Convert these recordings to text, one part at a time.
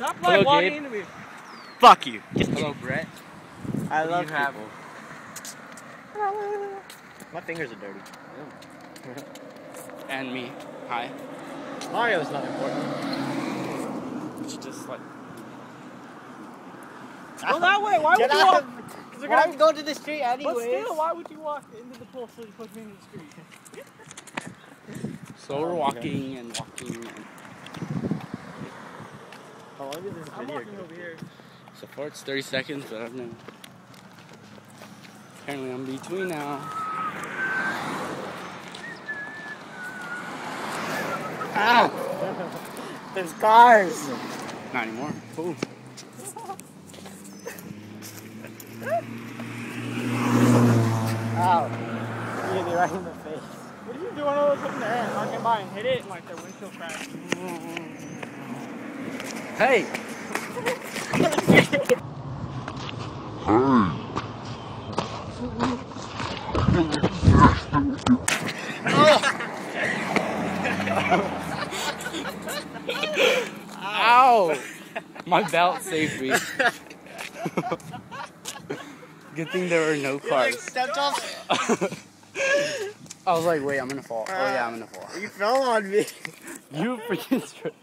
Stop Hello, like walking Gabe. into me. Fuck you. Hello, Brett. I What do love you have? people. My fingers are dirty. And me. Hi. Mario's not important. It's just like. Go that way. Why would Get you out walk? of- 'Cause they're Why gonna- go to the street But anyways? still, why would you walk into the pool so you put me in the street? So we're walking and walking and How long is this I'm video? walking over here. so far it's 30 seconds, but I don't know. Apparently I'm between now. Ah! There's cars! Not anymore. Ooh. Ow. You hit me right in the face. What are you doing all this up in the air? Walking by and hit it and like their windshield cracked. Hey! Ow! My belt saved me. Good thing there were no cars. Stepped off. I was like, wait, I'm gonna fall. Oh yeah, I'm gonna fall. You fell on me. You freaking straight.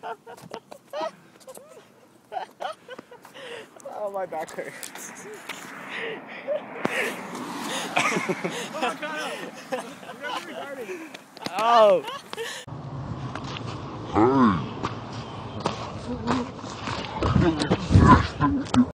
Oh, my back hurts. Oh!